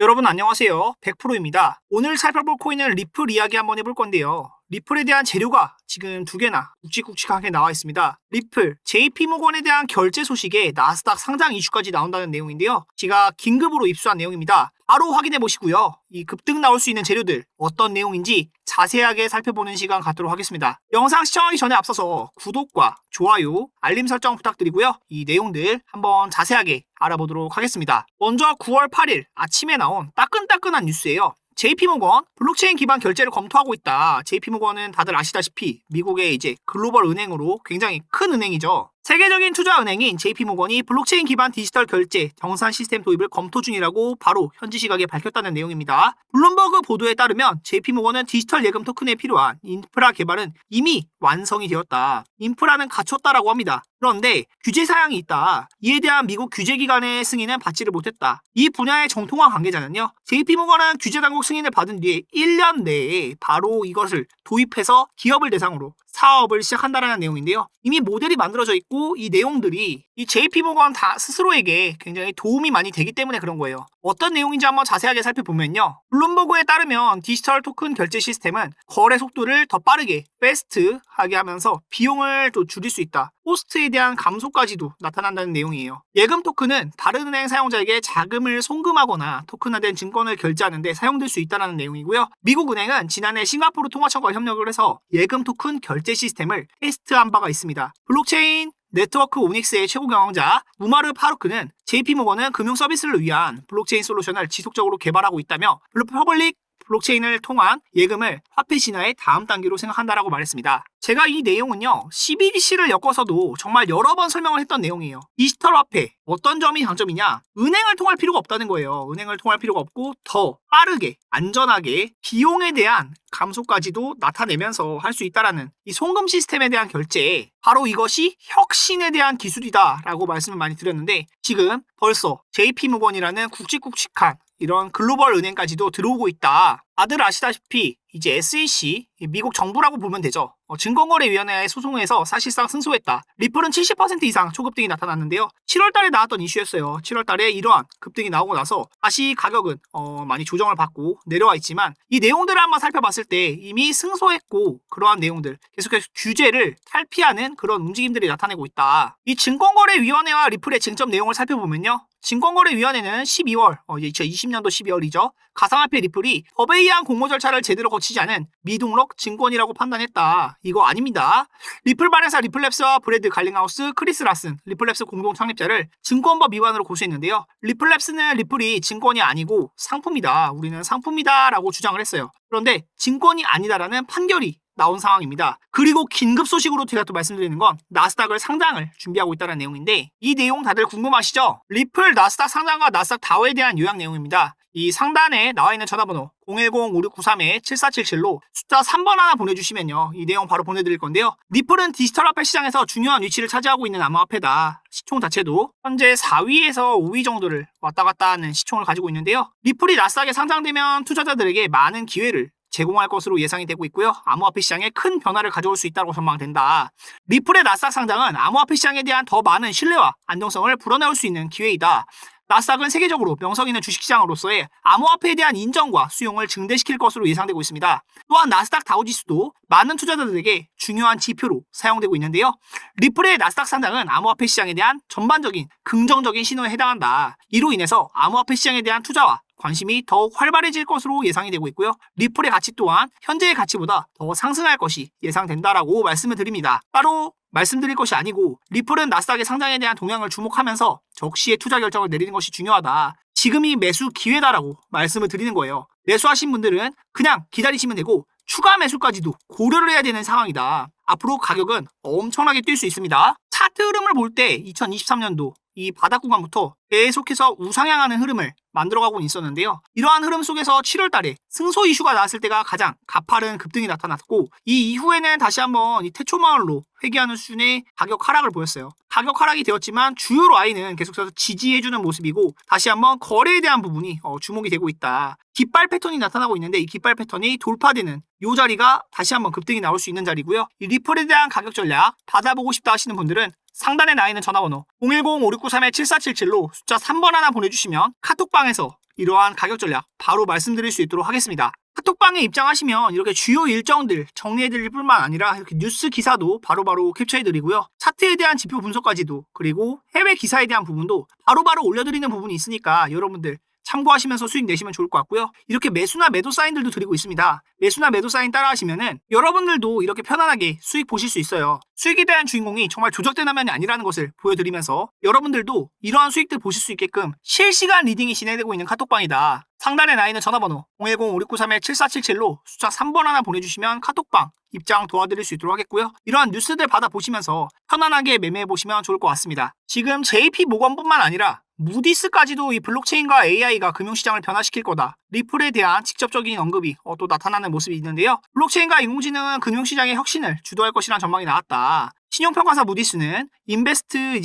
여러분 안녕하세요. 100%입니다. 오늘 살펴볼 코인은 리플 이야기 한번 해볼 건데요. 리플에 대한 재료가 지금 두 개나 굵직굵직하게 나와 있습니다. 리플, JP모건에 대한 결제 소식에 나스닥 상장 이슈까지 나온다는 내용인데요. 제가 긴급으로 입수한 내용입니다. 바로 확인해 보시고요. 이 급등 나올 수 있는 재료들 어떤 내용인지 자세하게 살펴보는 시간 갖도록 하겠습니다. 영상 시청하기 전에 앞서서 구독과 좋아요, 알림 설정 부탁드리고요. 이 내용들 한번 자세하게 알아보도록 하겠습니다. 먼저 9월 8일 아침에 나온 따끈따끈한 뉴스예요. JP모건 블록체인 기반 결제를 검토하고 있다. JP모건은 다들 아시다시피 미국의 이제 글로벌 은행으로 굉장히 큰 은행이죠. 세계적인 투자 은행인 JP모건이 블록체인 기반 디지털 결제 정산 시스템 도입을 검토 중이라고 바로 현지 시각에 밝혔다는 내용입니다. 블룸버그 보도에 따르면 JP모건은 디지털 예금 토큰에 필요한 인프라 개발은 이미 완성이 되었다. 인프라는 갖췄다라고 합니다. 그런데 규제 사항이 있다. 이에 대한 미국 규제기관의 승인은 받지를 못했다. 이 분야의 정통화 관계자는요. JP모건은 규제당국 승인을 받은 뒤에 1년 내에 바로 이것을 도입해서 기업을 대상으로 사업을 시작한다라는 내용인데요. 이미 모델이 만들어져 있고 이 내용들이 이 JP모건 다 스스로에게 굉장히 도움이 많이 되기 때문에 그런 거예요. 어떤 내용인지 한번 자세하게 살펴보면요. 블룸버그에 따르면 디지털 토큰 결제 시스템은 거래 속도를 더 빠르게 패스트하게 하면서 비용을 또 줄일 수 있다. 코스트에 대한 감소까지도 나타난다는 내용이에요. 예금 토큰은 다른 은행 사용자에게 자금을 송금하거나 토큰화된 증권을 결제하는 데 사용될 수 있다는 내용이고요. 미국 은행은 지난해 싱가포르 통화청과 협력을 해서 예금 토큰 결제 시스템을 테스트한 바가 있습니다. 블록체인 네트워크 오닉스의 최고 경영자 우마르 파루크는 JP모건은 금융 서비스를 위한 블록체인 솔루션을 지속적으로 개발하고 있다며 퍼블릭 블록체인을 통한 예금을 화폐 진화의 다음 단계로 생각한다라고 말했습니다. 제가 이 내용은요. CBDC를 엮어서도 정말 여러 번 설명을 했던 내용이에요. 디지털 화폐 어떤 점이 장점이냐? 은행을 통할 필요가 없다는 거예요. 은행을 통할 필요가 없고 더 빠르게 안전하게 비용에 대한 감소까지도 나타내면서 할 수 있다라는 이 송금 시스템에 대한 결제 바로 이것이 혁신에 대한 기술이다라고 말씀을 많이 드렸는데 지금 벌써 JP모건이라는 굵직굵직한 이런 글로벌 은행까지도 들어오고 있다. 다들 아시다시피 이제 SEC, 미국 정부라고 보면 되죠. 증권거래위원회에 소송해서 사실상 승소했다. 리플은 70% 이상 초급등이 나타났는데요. 7월 달에 나왔던 이슈였어요. 7월 달에 이러한 급등이 나오고 나서 다시 가격은 많이 조정을 받고 내려와 있지만 이 내용들을 한번 살펴봤을 때 이미 승소했고 그러한 내용들 계속해서 규제를 탈피하는 그런 움직임들이 나타내고 있다. 이 증권거래위원회와 리플의 쟁점 내용을 살펴보면요. 증권거래위원회는 12월, 2020년도 12월이죠. 가상화폐 리플이 법에 의한 공모 절차를 제대로 거치지 않은 미등록 증권이라고 판단했다. 이거 아닙니다. 리플 발행사 리플랩스와 브래드 갈링하우스, 크리스 라슨, 리플랩스 공동 창립자를 증권법 위반으로 고소했는데요. 리플랩스는 리플이 증권이 아니고 상품이다. 우리는 상품이다 라고 주장을 했어요. 그런데 증권이 아니다라는 판결이 나온 상황입니다. 그리고 긴급 소식으로 제가 또 말씀드리는 건 나스닥을 상장을 준비하고 있다는 내용인데 이 내용 다들 궁금하시죠? 리플 나스닥 상장과 나스닥 다오에 대한 요약 내용입니다. 이 상단에 나와 있는 전화번호 010-5693-7477로 숫자 3번 하나 보내주시면요. 이 내용 바로 보내드릴 건데요. 리플은 디지털 화폐 시장에서 중요한 위치를 차지하고 있는 암호화폐다. 시총 자체도 현재 4위에서 5위 정도를 왔다 갔다 하는 시총을 가지고 있는데요. 리플이 나스닥에 상장되면 투자자들에게 많은 기회를 제공할 것으로 예상이 되고 있고요. 암호화폐 시장에 큰 변화를 가져올 수 있다고 전망된다. 리플의 나스닥 상장은 암호화폐 시장에 대한 더 많은 신뢰와 안정성을 불어넣을 수 있는 기회이다. 나스닥은 세계적으로 명성 있는 주식시장으로서의 암호화폐에 대한 인정과 수용을 증대시킬 것으로 예상되고 있습니다. 또한 나스닥 다우지수도 많은 투자자들에게 중요한 지표로 사용되고 있는데요. 리플의 나스닥 상장은 암호화폐 시장에 대한 전반적인 긍정적인 신호에 해당한다. 이로 인해서 암호화폐 시장에 대한 투자와 관심이 더욱 활발해질 것으로 예상이 되고 있고요. 리플의 가치 또한 현재의 가치보다 더 상승할 것이 예상된다라고 말씀을 드립니다. 따로 말씀드릴 것이 아니고 리플은 나스닥의 상장에 대한 동향을 주목하면서 적시에 투자 결정을 내리는 것이 중요하다. 지금이 매수 기회다라고 말씀을 드리는 거예요. 매수하신 분들은 그냥 기다리시면 되고 추가 매수까지도 고려를 해야 되는 상황이다. 앞으로 가격은 엄청나게 뛸 수 있습니다. 차트 흐름을 볼 때 2023년도 이 바닥 구간부터 계속해서 우상향하는 흐름을 만들어가고 있었는데요. 이러한 흐름 속에서 7월 달에 승소 이슈가 나왔을 때가 가장 가파른 급등이 나타났고 이 이후에는 다시 한번 이 태초마을로 회귀하는 수준의 가격 하락을 보였어요. 가격 하락이 되었지만 주요 라인은 계속해서 지지해주는 모습이고 다시 한번 거래에 대한 부분이 주목이 되고 있다. 깃발 패턴이 나타나고 있는데 이 깃발 패턴이 돌파되는 이 자리가 다시 한번 급등이 나올 수 있는 자리고요. 이 리플에 대한 가격 전략 받아보고 싶다 하시는 분들은 상단에 나와 있는 전화번호 010-5693-7477로 숫자 3번 하나 보내주시면 카톡방에서 이러한 가격 전략 바로 말씀드릴 수 있도록 하겠습니다. 카톡방에 입장하시면 이렇게 주요 일정들 정리해드릴 뿐만 아니라 이렇게 뉴스 기사도 바로바로 캡처해드리고요. 차트에 대한 지표 분석까지도, 그리고 해외 기사에 대한 부분도 바로바로 올려드리는 부분이 있으니까 여러분들 참고하시면서 수익 내시면 좋을 것 같고요. 이렇게 매수나 매도 사인들도 드리고 있습니다. 매수나 매도 사인 따라 하시면은 여러분들도 이렇게 편안하게 수익 보실 수 있어요. 수익에 대한 주인공이 정말 조작된 화면이 아니라는 것을 보여드리면서 여러분들도 이러한 수익들 보실 수 있게끔 실시간 리딩이 진행되고 있는 카톡방이다. 상단에 나 있는 전화번호 010-5693-7477로 숫자 3번 하나 보내주시면 카톡방 입장 도와드릴 수 있도록 하겠고요. 이러한 뉴스들 받아보시면서 편안하게 매매해보시면 좋을 것 같습니다. 지금 JP모건뿐만 아니라 무디스까지도 이 블록체인과 AI가 금융시장을 변화시킬 거다. 리플에 대한 직접적인 언급이 또 나타나는 모습이 있는데요. 블록체인과 인공지능은 금융시장의 혁신을 주도할 것이라는 전망이 나왔다. 신용평가사 무디스는 인베스트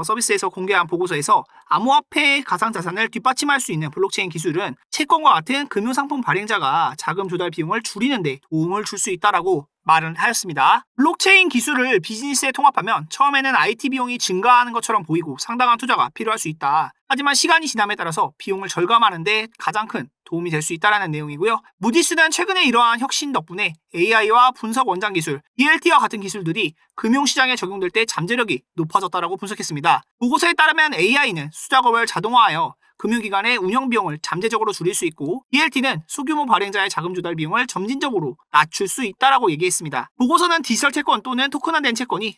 서비스에서 공개한 보고서에서 암호화폐 가상자산을 뒷받침할 수 있는 블록체인 기술은 채권과 같은 금융상품 발행자가 자금 조달 비용을 줄이는 데 도움을 줄 수 있다라고 말을 하였습니다. 블록체인 기술을 비즈니스에 통합하면 처음에는 IT 비용이 증가하는 것처럼 보이고 상당한 투자가 필요할 수 있다. 하지만 시간이 지남에 따라서 비용을 절감하는 데 가장 큰 도움이 될 수 있다는 내용이고요. 무디스는 최근에 이러한 혁신 덕분에 AI와 분석 원장 기술, ELT와 같은 기술들이 금융시장에 적용될 때 잠재력이 높아졌다고 분석했습니다. 보고서에 따르면 AI는 수작업을 자동화하여 금융기관의 운영비용을 잠재적으로 줄일 수 있고 ELT는 소규모 발행자의 자금 조달 비용을 점진적으로 낮출 수 있다고 얘기했습니다. 보고서는 디지털 채권 또는 토큰화된 채권이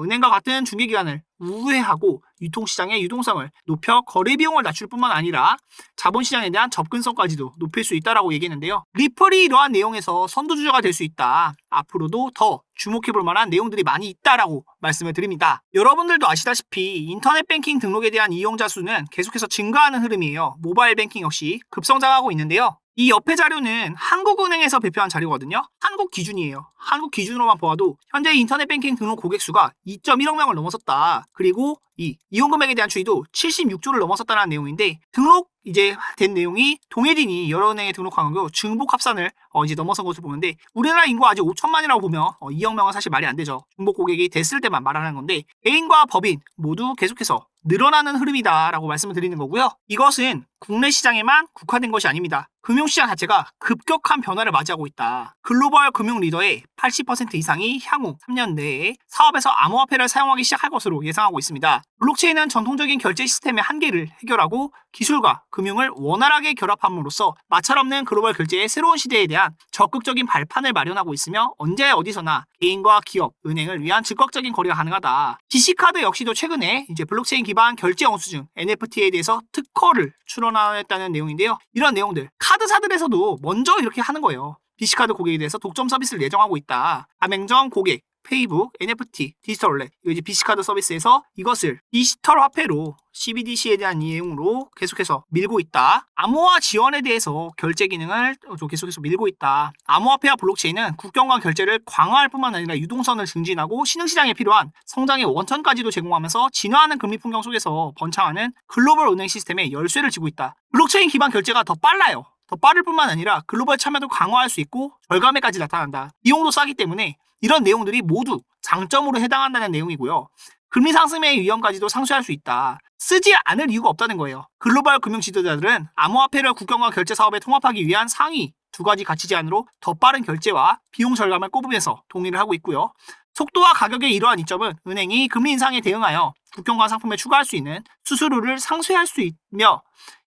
은행과 같은 중개기관을 우회하고 유통시장의 유동성을 높여 거래 비용을 낮출 뿐만 아니라 자본시장에 대한 접근성까지도 높일 수 있다고 얘기했는데요. 리플이 이러한 내용에서 선두주자가 될 수 있다. 앞으로도 더 주목해볼 만한 내용들이 많이 있다라고 말씀을 드립니다. 여러분들도 아시다시피 인터넷 뱅킹 등록에 대한 이용자 수는 계속해서 증가하는 흐름이에요. 모바일 뱅킹 역시 급성장하고 있는데요. 이 옆에 자료는 한국은행에서 발표한 자료거든요. 한국 기준이에요. 한국 기준으로만 보아도 현재 인터넷 뱅킹 등록 고객 수가 2.1억 명을 넘어섰다. 그리고 이 이용 금액에 대한 추이도 76조를 넘어섰다는 내용인데 등록 이제 된 내용이 동해린이 여러 은행에 등록한 거 중복 합산을 이제 넘어선 것을 보는데 우리나라 인구가 아직 5천만이라고 보면 2억 명은 사실 말이 안 되죠. 중복 고객이 됐을 때만 말하는 건데 개인과 법인 모두 계속해서 늘어나는 흐름이다라고 말씀을 드리는 거고요. 이것은 국내 시장에만 국한된 것이 아닙니다. 금융시장 자체가 급격한 변화를 맞이하고 있다. 글로벌 금융 리더의 80% 이상이 향후 3년 내에 사업에서 암호화폐를 사용하기 시작할 것으로 예상하고 있습니다. 블록체인은 전통적인 결제 시스템의 한계를 해결하고 기술과 금융을 원활하게 결합함으로써 마찰 없는 글로벌 결제의 새로운 시대에 대한 적극적인 발판을 마련하고 있으며 언제 어디서나 개인과 기업, 은행을 위한 즉각적인 거래가 가능하다. BC카드 역시도 최근에 이제 블록체인 기반 결제 영수증 NFT에 대해서 특허를 출원했다는 내용인데요. 이런 내용들 카드사들에서도 먼저 이렇게 하는 거예요. BC카드 고객에 대해서 독점 서비스를 예정하고 있다. 가맹점 고객, 페이북, NFT, 디지털 월렛, 이제 BC카드 서비스에서 이것을 디지털 화폐로 CBDC에 대한 내용으로 계속해서 밀고 있다. 암호화 지원에 대해서 결제 기능을 계속해서 밀고 있다. 암호화폐와 블록체인은 국경 간 결제를 강화할 뿐만 아니라 유동성을 증진하고 신흥시장에 필요한 성장의 원천까지도 제공하면서 진화하는 금리 풍경 속에서 번창하는 글로벌 은행 시스템의 열쇠를 쥐고 있다. 블록체인 기반 결제가 더 빨라요. 더 빠를 뿐만 아니라 글로벌 참여도 강화할 수 있고 절감에까지 나타난다. 비용도 싸기 때문에 이런 내용들이 모두 장점으로 해당한다는 내용이고요. 금리 상승의 위험까지도 상쇄할 수 있다. 쓰지 않을 이유가 없다는 거예요. 글로벌 금융 지도자들은 암호화폐를 국경과 결제 사업에 통합하기 위한 상위 두 가지 가치 제한으로 더 빠른 결제와 비용 절감을 꼽으면서 동의를 하고 있고요. 속도와 가격의 이러한 이점은 은행이 금리 인상에 대응하여 국경간 상품에 추가할 수 있는 수수료를 상쇄할 수 있며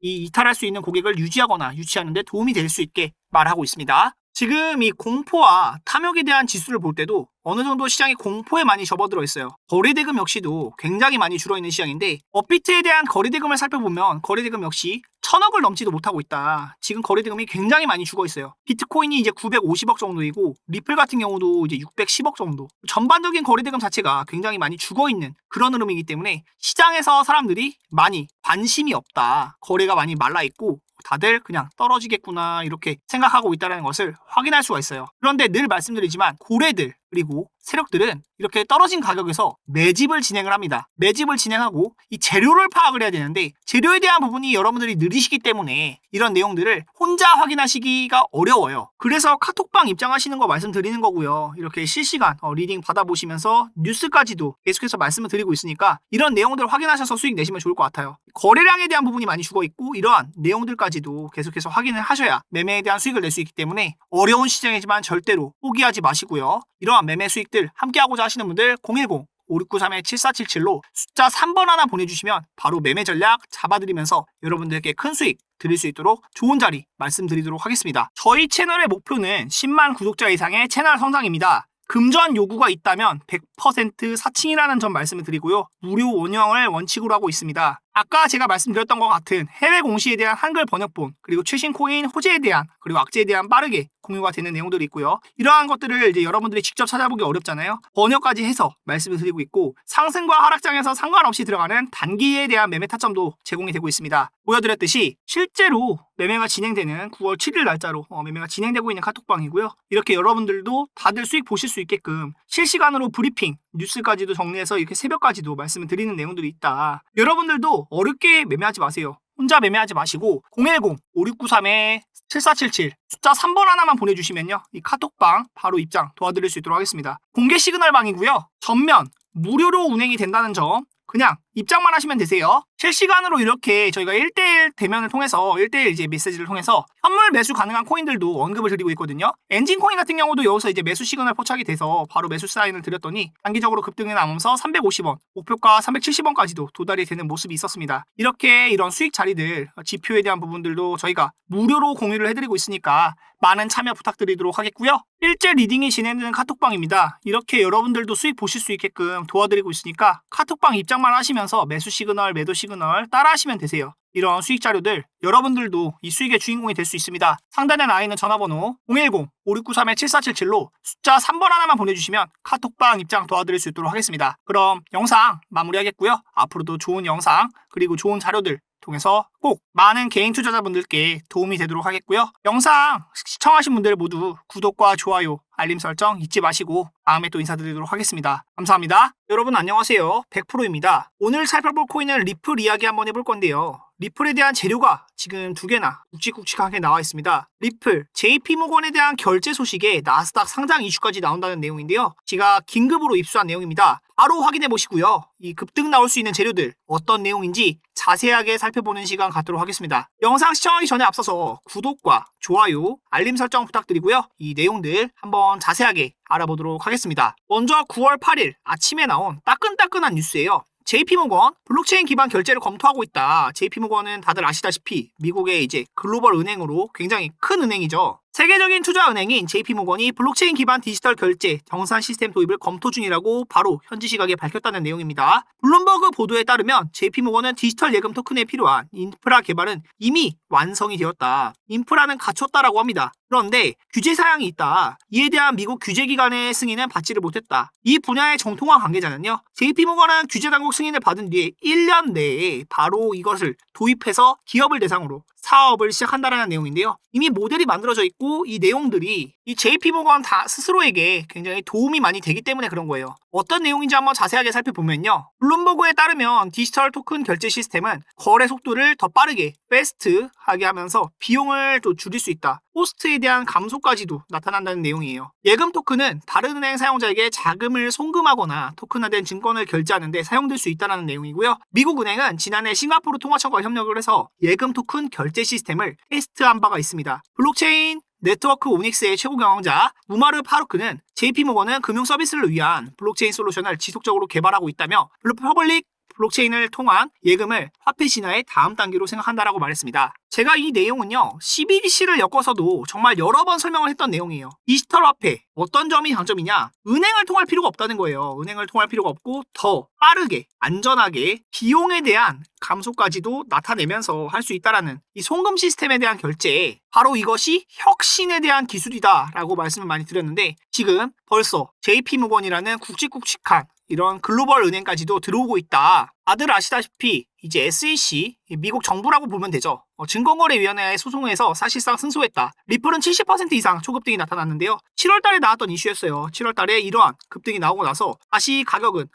이탈할 수 있는 고객을 유지하거나 유치하는 데 도움이 될 수 있게 말하고 있습니다. 지금 이 공포와 탐욕에 대한 지수를 볼 때도 어느 정도 시장이 공포에 많이 접어들어 있어요. 거래대금 역시도 굉장히 많이 줄어있는 시장인데 업비트에 대한 거래대금을 살펴보면 거래대금 역시 1,000억을 넘지도 못하고 있다. 지금 거래대금이 굉장히 많이 죽어 있어요. 비트코인이 이제 950억 정도이고 리플 같은 경우도 이제 610억 정도. 전반적인 거래대금 자체가 굉장히 많이 죽어 있는 그런 흐름이기 때문에 시장에서 사람들이 많이 관심이 없다. 거래가 많이 말라 있고 다들 그냥 떨어지겠구나 이렇게 생각하고 있다는 것을 확인할 수가 있어요. 그런데 늘 말씀드리지만 고래들 그리고 세력들은 이렇게 떨어진 가격에서 매집을 진행을 합니다. 매집을 진행하고 이 재료를 파악을 해야 되는데 재료에 대한 부분이 여러분들이 느리시기 때문에 이런 내용들을 혼자 확인하시기가 어려워요. 그래서 카톡방 입장하시는 거 말씀드리는 거고요. 이렇게 실시간 리딩 받아보시면서 뉴스까지도 계속해서 말씀을 드리고 있으니까 이런 내용들 확인하셔서 수익 내시면 좋을 것 같아요. 거래량에 대한 부분이 많이 죽어있고 이러한 내용들까지도 계속해서 확인을 하셔야 매매에 대한 수익을 낼 수 있기 때문에 어려운 시장이지만 절대로 포기하지 마시고요. 이러한 매매 수익들 함께하고자 하시는 분들 010-5693-7477로 숫자 3번 하나 보내주시면 바로 매매 전략 잡아드리면서 여러분들께 큰 수익 드릴 수 있도록 좋은 자리 말씀드리도록 하겠습니다. 저희 채널의 목표는 10만 구독자 이상의 채널 성장입니다. 금전 요구가 있다면 100% 사칭이라는 점 말씀을 드리고요. 무료 운영을 원칙으로 하고 있습니다. 아까 제가 말씀드렸던 것 같은 해외 공시에 대한 한글 번역본, 그리고 최신 코인 호재에 대한, 그리고 악재에 대한 빠르게 공유가 되는 내용들이 있고요. 이러한 것들을 이제 여러분들이 직접 찾아보기 어렵잖아요. 번역까지 해서 말씀을 드리고 있고 상승과 하락장에서 상관없이 들어가는 단기에 대한 매매 타점도 제공이 되고 있습니다. 보여드렸듯이 실제로 매매가 진행되는 9월 7일 날짜로 매매가 진행되고 있는 카톡방이고요. 이렇게 여러분들도 다들 수익 보실 수 있게끔 실시간으로 브리핑, 뉴스까지도 정리해서 이렇게 새벽까지도 말씀을 드리는 내용들이 있다. 여러분들도 어렵게 매매하지 마세요. 혼자 매매하지 마시고 010-5693-7477 숫자 3번 하나만 보내주시면요. 이 카톡방 바로 입장 도와드릴 수 있도록 하겠습니다. 공개 시그널방이고요. 전면 무료로 운행이 된다는 점 그냥 입장만 하시면 되세요. 실시간으로 이렇게 저희가 1대1 대면을 통해서 1대1 이제 메시지를 통해서 현물 매수 가능한 코인들도 언급을 드리고 있거든요. 엔진 코인 같은 경우도 여기서 이제 매수 시그널 포착이 돼서 바로 매수 사인을 드렸더니 단기적으로 급등이 나오면서 350원, 목표가 370원까지도 도달이 되는 모습이 있었습니다. 이렇게 이런 수익 자리들, 지표에 대한 부분들도 저희가 무료로 공유를 해드리고 있으니까 많은 참여 부탁드리도록 하겠고요. 실제 리딩이 진행되는 카톡방입니다. 이렇게 여러분들도 수익 보실 수 있게끔 도와드리고 있으니까 카톡방 입장만 하시면서 매수 시그널, 매도 시그널 따라 하시면 되세요. 이런 수익 자료들 여러분들도 이 수익의 주인공이 될 수 있습니다. 상단에 나와 있는 전화번호 010-5693-7477로 숫자 3번 하나만 보내주시면 카톡방 입장 도와드릴 수 있도록 하겠습니다. 그럼 영상 마무리하겠고요. 앞으로도 좋은 영상 그리고 좋은 자료들 통해서 꼭 많은 개인 투자자분들께 도움이 되도록 하겠고요. 영상 시청하신 분들 모두 구독과 좋아요, 알림 설정 잊지 마시고 다음에 또 인사드리도록 하겠습니다. 감사합니다. 여러분 안녕하세요. 100%입니다. 오늘 살펴볼 코인은 리플 이야기 한번 해볼 건데요. 리플에 대한 재료가 지금 두 개나 굵직굵직하게 나와 있습니다. 리플, JP모건에 대한 결제 소식에 나스닥 상장 이슈까지 나온다는 내용인데요. 제가 긴급으로 입수한 내용입니다. 바로 확인해 보시고요. 이 급등 나올 수 있는 재료들 어떤 내용인지 자세하게 살펴보는 시간 갖도록 하겠습니다. 영상 시청하기 전에 앞서서 구독과 좋아요, 알림 설정 부탁드리고요. 이 내용들 한번 자세하게 알아보도록 하겠습니다. 먼저 9월 8일 아침에 나온 따끈따끈한 뉴스예요. JP모건 블록체인 기반 결제를 검토하고 있다. JP모건은 다들 아시다시피 미국의 이제 글로벌 은행으로 굉장히 큰 은행이죠. 세계적인 투자은행인 JP모건이 블록체인 기반 디지털 결제 정산 시스템 도입을 검토 중이라고 바로 현지 시각에 밝혔다는 내용입니다. 블룸버그 보도에 따르면 JP모건은 디지털 예금 토큰에 필요한 인프라 개발은 이미 완성이 되었다. 인프라는 갖췄다라고 합니다. 그런데 규제 사항이 있다. 이에 대한 미국 규제기관의 승인은 받지를 못했다. 이 분야의 정통화 관계자는요. JP모건은 규제당국 승인을 받은 뒤에 1년 내에 바로 이것을 도입해서 기업을 대상으로 사업을 시작한다는 내용인데요. 이미 모델이 만들어져 있고 이 내용들이 이 JP모건 다 스스로에게 굉장히 도움이 많이 되기 때문에 그런 거예요. 어떤 내용인지 한번 자세하게 살펴보면요. 블룸버그에 따르면 디지털 토큰 결제 시스템은 거래 속도를 더 빠르게 패스트하게 하면서 비용을 또 줄일 수 있다. 코스트에 대한 감소까지도 나타난다는 내용이에요. 예금 토큰은 다른 은행 사용자에게 자금을 송금하거나 토큰화된 증권을 결제하는 데 사용될 수 있다는 내용이고요. 미국 은행은 지난해 싱가포르 통화청과 협력을 해서 예금 토큰 결제 시스템을 테스트한 바가 있습니다. 블록체인 네트워크 오닉스의 최고 경영자 우마르 파루크는 JP모건은 금융 서비스를 위한 블록체인 솔루션을 지속적으로 개발하고 있다며 퍼블릭 블록체인을 통한 예금을 화폐 진화의 다음 단계로 생각한다라고 말했습니다. 제가 이 내용은요. CBDC를 엮어서도 정말 여러 번 설명을 했던 내용이에요. 디지털 화폐 어떤 점이 장점이냐? 은행을 통할 필요가 없다는 거예요. 은행을 통할 필요가 없고 더 빠르게 안전하게 비용에 대한 감소까지도 나타내면서 할 수 있다라는 이 송금 시스템에 대한 결제 바로 이것이 혁신에 대한 기술이다라고 말씀을 많이 드렸는데 지금 벌써 JP모건이라는 굵직굵직한 이런 글로벌 은행까지도 들어오고 있다. 다들 아시다시피 이제 SEC, 미국 정부라고 보면 되죠. 증권거래위원회에 소송해서 사실상 승소했다. 리플은 70% 이상 초급등이 나타났는데요. 7월 달에 나왔던 이슈였어요. 7월 달에 이러한 급등이 나오고 나서 다시 가격은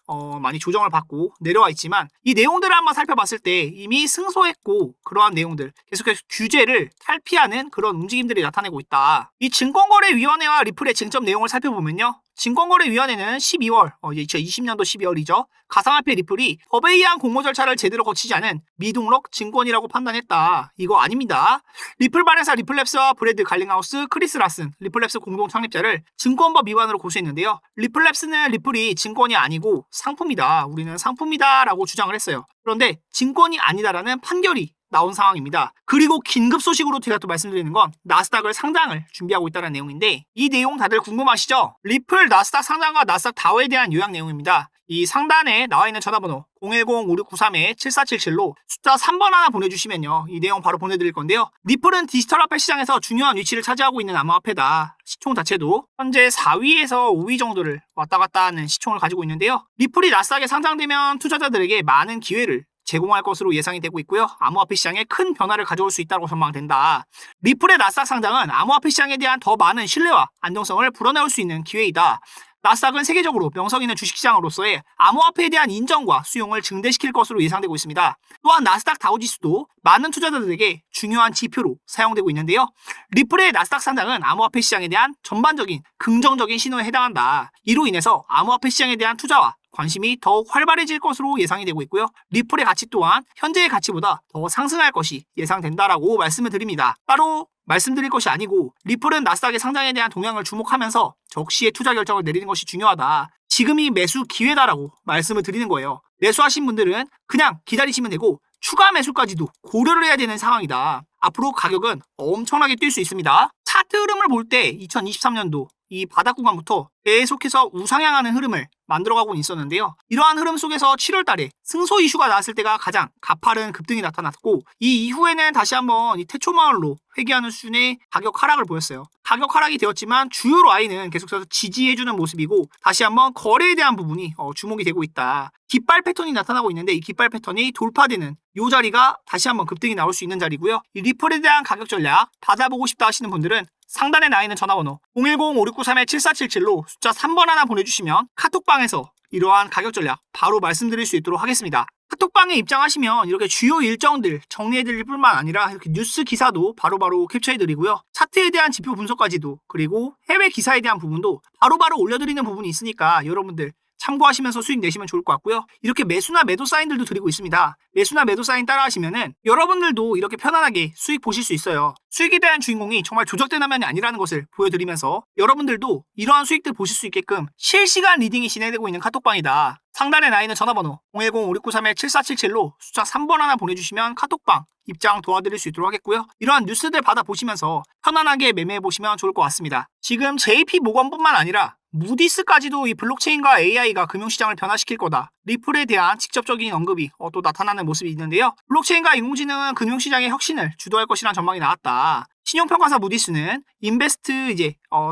많이 조정을 받고 내려와 있지만 이 내용들을 한번 살펴봤을 때 이미 승소했고 그러한 내용들 계속해서 규제를 탈피하는 그런 움직임들이 나타내고 있다. 이 증권거래위원회와 리플의 쟁점 내용을 살펴보면요. 증권거래위원회는 12월, 2020년도 12월이죠. 가상화폐 리플이 법에 의한 공모 절차를 제대로 거치지 않은 미등록 증권이라고 판단했다. 이거 아닙니다. 리플 발행사 리플랩스와 브래드 갈링하우스, 크리스 라슨, 리플랩스 공동 창립자를 증권법 위반으로 고소했는데요. 리플랩스는 리플이 증권이 아니고 상품이다. 우리는 상품이다 라고 주장을 했어요. 그런데 증권이 아니다라는 판결이 나온 상황입니다. 그리고 긴급 소식으로 제가 또 말씀드리는 건 나스닥을 상장을 준비하고 있다는 내용인데 이 내용 다들 궁금하시죠? 리플 나스닥 상장과 나스닥 다오에 대한 요약 내용입니다. 이 상단에 나와 있는 전화번호 010-5693-7477로 숫자 3번 하나 보내주시면요. 이 내용 바로 보내드릴 건데요. 리플은 디지털 화폐 시장에서 중요한 위치를 차지하고 있는 암호화폐다. 시총 자체도 현재 4위에서 5위 정도를 왔다 갔다 하는 시총을 가지고 있는데요. 리플이 나스닥에 상장되면 투자자들에게 많은 기회를 제공할 것으로 예상이 되고 있고요. 암호화폐 시장에 큰 변화를 가져올 수 있다고 전망된다. 리플의 나스닥 상장은 암호화폐 시장에 대한 더 많은 신뢰와 안정성을 불어넣을 수 있는 기회이다. 나스닥은 세계적으로 명성 있는 주식시장으로서의 암호화폐에 대한 인정과 수용을 증대시킬 것으로 예상되고 있습니다. 또한 나스닥 다우지수도 많은 투자자들에게 중요한 지표로 사용되고 있는데요. 리플의 나스닥 상장은 암호화폐 시장에 대한 전반적인 긍정적인 신호에 해당한다. 이로 인해서 암호화폐 시장에 대한 투자와 관심이 더욱 활발해질 것으로 예상이 되고 있고요. 리플의 가치 또한 현재의 가치보다 더 상승할 것이 예상된다라고 말씀을 드립니다. 따로 말씀드릴 것이 아니고 리플은 나스닥의 상장에 대한 동향을 주목하면서 적시에 투자 결정을 내리는 것이 중요하다. 지금이 매수 기회다라고 말씀을 드리는 거예요. 매수하신 분들은 그냥 기다리시면 되고 추가 매수까지도 고려를 해야 되는 상황이다. 앞으로 가격은 엄청나게 뛸 수 있습니다. 차트 흐름을 볼 때 2023년도 이 바닥 구간부터 계속해서 우상향하는 흐름을 만들어가고 있었는데요. 이러한 흐름 속에서 7월 달에 승소 이슈가 나왔을 때가 가장 가파른 급등이 나타났고 이 이후에는 다시 한번 이 태초마을로 회귀하는 수준의 가격 하락을 보였어요. 가격 하락이 되었지만 주요 라인은 계속해서 지지해주는 모습이고 다시 한번 거래에 대한 부분이 주목이 되고 있다. 깃발 패턴이 나타나고 있는데 이 깃발 패턴이 돌파되는 이 자리가 다시 한번 급등이 나올 수 있는 자리고요. 이 리플에 대한 가격 전략 받아보고 싶다 하시는 분들은 상단에 나와 있는 전화번호 010-5693-7477로 숫자 3번 하나 보내주시면 카톡방에서 이러한 가격 전략 바로 말씀드릴 수 있도록 하겠습니다. 카톡방에 입장하시면 이렇게 주요 일정들 정리해드릴 뿐만 아니라 이렇게 뉴스 기사도 바로바로 캡처해드리고요. 차트에 대한 지표 분석까지도 그리고 해외 기사에 대한 부분도 바로바로 올려드리는 부분이 있으니까 여러분들 참고하시면서 수익 내시면 좋을 것 같고요. 이렇게 매수나 매도 사인들도 드리고 있습니다. 매수나 매도 사인 따라 하시면은 여러분들도 이렇게 편안하게 수익 보실 수 있어요. 수익에 대한 주인공이 정말 조작된 화면이 아니라는 것을 보여드리면서 여러분들도 이러한 수익들 보실 수 있게끔 실시간 리딩이 진행되고 있는 카톡방이다. 상단에 나와 있는 전화번호 010-5693-7477로 숫자 3번 하나 보내주시면 카톡방 입장 도와드릴 수 있도록 하겠고요. 이러한 뉴스들 받아보시면서 편안하게 매매해보시면 좋을 것 같습니다. 지금 JP모건뿐만 아니라 무디스까지도 이 블록체인과 AI가 금융시장을 변화시킬 거다. 리플에 대한 직접적인 언급이 또 나타나는 모습이 있는데요. 블록체인과 인공지능은 금융시장의 혁신을 주도할 것이라는 전망이 나왔다. 신용평가사 무디스는 인베스트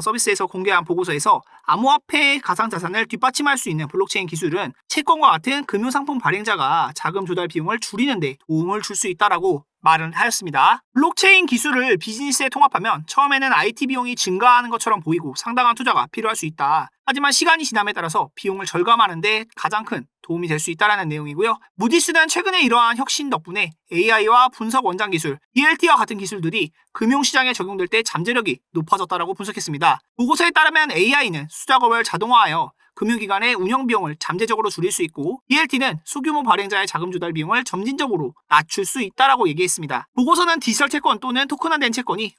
서비스에서 공개한 보고서에서 암호화폐 가상자산을 뒷받침할 수 있는 블록체인 기술은 채권과 같은 금융상품 발행자가 자금 조달 비용을 줄이는 데 도움을 줄 수 있다라고 말을 하였습니다. 블록체인 기술을 비즈니스에 통합하면 처음에는 IT 비용이 증가하는 것처럼 보이고 상당한 투자가 필요할 수 있다. 하지만 시간이 지남에 따라서 비용을 절감하는 데 가장 큰 도움이 될 수 있다는 내용이고요. 무디스는 최근에 이러한 혁신 덕분에 AI와 분석 원장 기술, ELT와 같은 기술들이 금융시장에 적용될 때 잠재력이 높아졌다고 분석했습니다. 보고서에 따르면 AI는 수작업을 자동화하여 금융기관의 운영비용을 잠재적으로 줄일 수 있고 ELT는 소규모 발행자의 자금 조달 비용을 점진적으로 낮출 수 있다고 얘기했습니다. 보고서는 디지털 채권 또는 토큰화된 채권이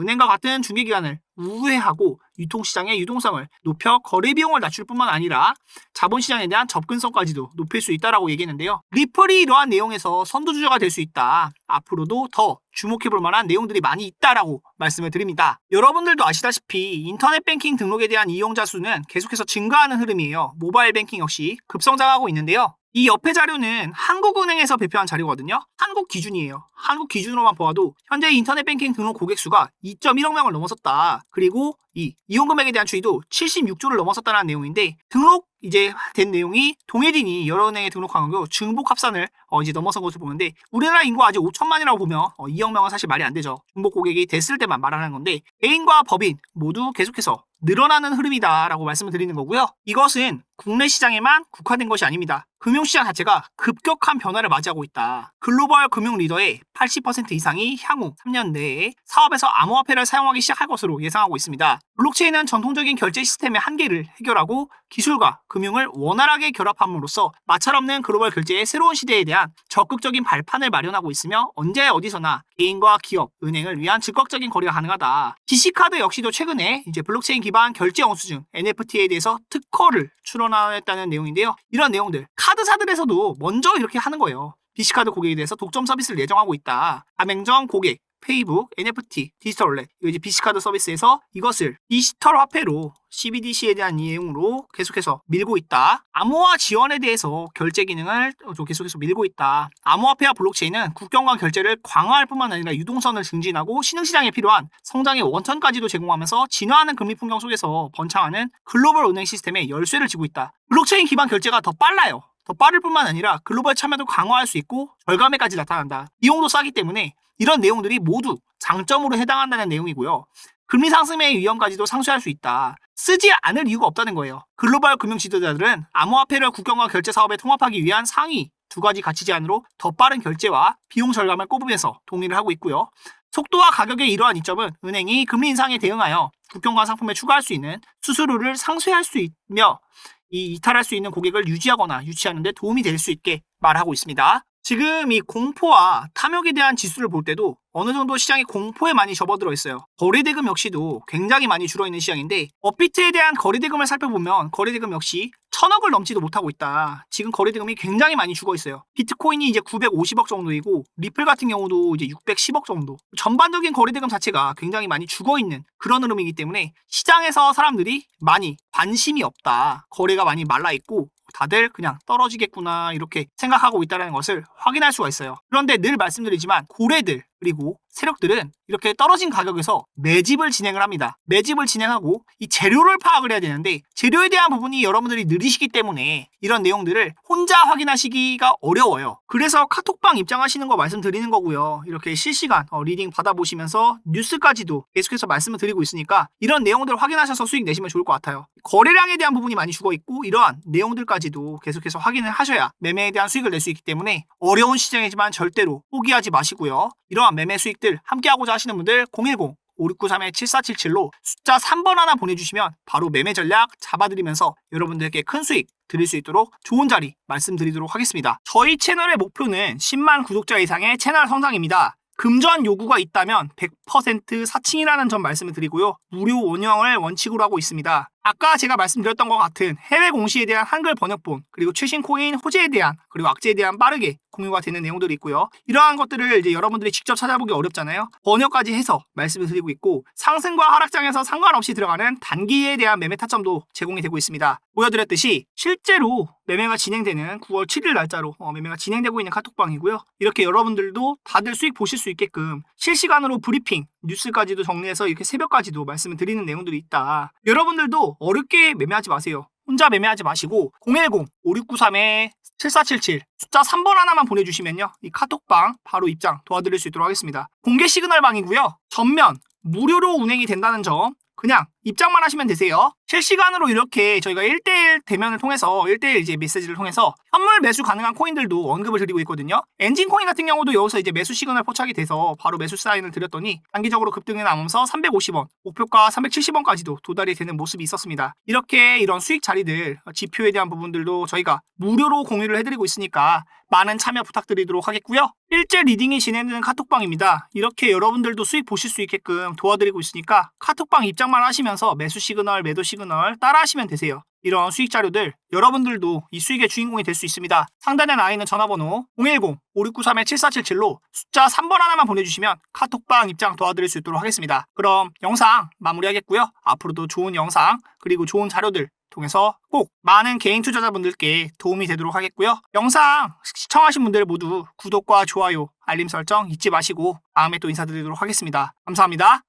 은행과 같은 중개기관을 우회하고 유통시장의 유동성을 높여 거래 비용을 낮출 뿐만 아니라 자본시장에 대한 접근성까지도 높일 수 있다고 얘기했는데요. 리플이 이러한 내용에서 선두주자가 될 수 있다. 앞으로도 더 주목해볼 만한 내용들이 많이 있다라고 말씀을 드립니다. 여러분들도 아시다시피 인터넷 뱅킹 등록에 대한 이용자 수는 계속해서 증가하는 흐름이에요. 모바일 뱅킹 역시 급성장하고 있는데요. 이 옆에 자료는 한국은행에서 발표한 자료거든요. 한국 기준이에요. 한국 기준으로만 보아도 현재 인터넷 뱅킹 등록 고객 수가 2.1억 명을 넘어섰다. 그리고 이 이용 금액에 대한 추이도 76조를 넘어섰다는 내용인데, 등록 이제 된 내용이 동일인이 여러 은행에 등록한 거 중복 합산을 이제 넘어선 것을 보는데, 우리나라 인구가 아직 5천만이라고 보면 2억 명은 사실 말이 안 되죠. 중복 고객이 됐을 때만 말하는 건데, 개인과 법인 모두 계속해서 늘어나는 흐름이다라고 말씀을 드리는 거고요. 이것은 국내 시장에만 국한된 것이 아닙니다. 금융시장 자체가 급격한 변화를 맞이하고 있다. 글로벌 금융 리더의 80% 이상이 향후 3년 내에 사업에서 암호화폐를 사용하기 시작할 것으로 예상하고 있습니다. 블록체인은 전통적인 결제 시스템의 한계를 해결하고 기술과 금융을 원활하게 결합함으로써 마찰 없는 글로벌 결제의 새로운 시대에 대한 적극적인 발판을 마련하고 있으며, 언제 어디서나 개인과 기업, 은행을 위한 즉각적인 거래가 가능하다. BC카드 역시도 최근에 이제 블록체인 기반 결제 영수증 NFT에 대해서 특허를 출원했다는 내용인데요. 이런 내용들 카드사들에서도 먼저 이렇게 하는 거예요. BC카드 고객에 대해서 독점 서비스를 예정하고 있다. 가맹점 고객, 페이북, NFT, 디지털월렛, 이제 BC카드 서비스에서 이것을 디지털 화폐로 CBDC에 대한 내용으로 계속해서 밀고 있다. 암호화 지원에 대해서 결제 기능을 계속해서 밀고 있다. 암호화폐와 블록체인은 국경 간 결제를 강화할 뿐만 아니라 유동성을 증진하고 신흥시장에 필요한 성장의 원천까지도 제공하면서 진화하는 금리 풍경 속에서 번창하는 글로벌 은행 시스템의 열쇠를 쥐고 있다. 블록체인 기반 결제가 더 빨라요. 더 빠를 뿐만 아니라 글로벌 참여도 강화할 수 있고 절감에까지 나타난다. 비용도 싸기 때문에 이런 내용들이 모두 장점으로 해당한다는 내용이고요. 금리 상승의 위험까지도 상쇄할 수 있다. 쓰지 않을 이유가 없다는 거예요. 글로벌 금융 지도자들은 암호화폐를 국경과 결제 사업에 통합하기 위한 상위 두 가지 가치 제한으로 더 빠른 결제와 비용 절감을 꼽으면서 동의를 하고 있고요. 속도와 가격의 이러한 이점은 은행이 금리 인상에 대응하여 국경간 상품에 추가할 수 있는 수수료를 상쇄할 수 있며, 이탈할 수 있는 고객을 유지하거나 유치하는 데 도움이 될 수 있게 말하고 있습니다. 지금 이 공포와 탐욕에 대한 지수를 볼 때도 어느 정도 시장이 공포에 많이 접어들어 있어요. 거래대금 역시도 굉장히 많이 줄어있는 시장인데, 업비트에 대한 거래대금을 살펴보면 거래대금 역시 1,000억을 넘지도 못하고 있다. 지금 거래대금이 굉장히 많이 죽어 있어요. 비트코인이 이제 950억 정도이고, 리플 같은 경우도 이제 610억 정도. 전반적인 거래대금 자체가 굉장히 많이 죽어 있는 그런 흐름이기 때문에 시장에서 사람들이 많이 관심이 없다. 거래가 많이 말라 있고 다들 그냥 떨어지겠구나 이렇게 생각하고 있다는 것을 확인할 수가 있어요. 그런데 늘 말씀드리지만 고래들 그리고 세력들은 이렇게 떨어진 가격에서 매집을 진행을 합니다. 매집을 진행하고 이 재료를 파악을 해야 되는데, 재료에 대한 부분이 여러분들이 느리시기 때문에 이런 내용들을 혼자 확인하시기가 어려워요. 그래서 카톡방 입장하시는 거 말씀드리는 거고요. 이렇게 실시간 리딩 받아보시면서 뉴스까지도 계속해서 말씀을 드리고 있으니까 이런 내용들을 확인하셔서 수익 내시면 좋을 것 같아요. 거래량에 대한 부분이 많이 죽어 있고 이러한 내용들까지도 계속해서 확인을 하셔야 매매에 대한 수익을 낼 수 있기 때문에 어려운 시장이지만 절대로 포기하지 마시고요. 이러한 매매 수익들 함께하고자 하시는 분들 010-5693-7477로 숫자 3번 하나 보내주시면 바로 매매 전략 잡아드리면서 여러분들께 큰 수익 드릴 수 있도록 좋은 자리 말씀드리도록 하겠습니다. 저희 채널의 목표는 10만 구독자 이상의 채널 성장입니다. 금전 요구가 있다면 100% 사칭이라는 점 말씀을 드리고요. 무료 운영을 원칙으로 하고 있습니다. 아까 제가 말씀드렸던 것 같은 해외 공시에 대한 한글 번역본, 그리고 최신 코인 호재에 대한, 그리고 악재에 대한 빠르게 공유가 되는 내용들이 있고요. 이러한 것들을 이제 여러분들이 직접 찾아보기 어렵잖아요. 번역까지 해서 말씀을 드리고 있고, 상승과 하락장에서 상관없이 들어가는 단기에 대한 매매 타점도 제공이 되고 있습니다. 보여드렸듯이 실제로 매매가 진행되는 9월 7일 날짜로 매매가 진행되고 있는 카톡방이고요. 이렇게 여러분들도 다들 수익 보실 수 있게끔 실시간으로 브리핑, 뉴스까지도 정리해서 이렇게 새벽까지도 말씀을 드리는 내용들이 있다. 여러분들도 어렵게 매매하지 마세요. 혼자 매매하지 마시고 010-5693-7477 숫자 3번 하나만 보내주시면요, 이 카톡방 바로 입장 도와드릴 수 있도록 하겠습니다. 공개 시그널방이고요. 전면 무료로 운행이 된다는 점 그냥 입장만 하시면 되세요. 실시간으로 이렇게 저희가 1대1 대면을 통해서 1대1 이제 메시지를 통해서 현물 매수 가능한 코인들도 언급을 드리고 있거든요. 엔진 코인 같은 경우도 여기서 이제 매수 시그널 포착이 돼서 바로 매수 사인을 드렸더니 단기적으로 급등이 나오면서 350원, 목표가 370원까지도 도달이 되는 모습이 있었습니다. 이렇게 이런 수익 자리들, 지표에 대한 부분들도 저희가 무료로 공유를 해드리고 있으니까 많은 참여 부탁드리도록 하겠고요. 일제 리딩이 진행되는 카톡방입니다. 이렇게 여러분들도 수익 보실 수 있게끔 도와드리고 있으니까 카톡방 입장만 하시면서 매수 시그널, 매도 시그널 따라 하시면 되세요. 이런 수익 자료들 여러분들도 이 수익의 주인공이 될 수 있습니다. 상단에 나와 있는 전화번호 010-5693-7477로 숫자 3번 하나만 보내주시면 카톡방 입장 도와드릴 수 있도록 하겠습니다. 그럼 영상 마무리하겠고요. 앞으로도 좋은 영상 그리고 좋은 자료들 통해서 꼭 많은 개인 투자자분들께 도움이 되도록 하겠고요. 영상 시청하신 분들 모두 구독과 좋아요, 알림 설정 잊지 마시고 다음에 또 인사드리도록 하겠습니다. 감사합니다.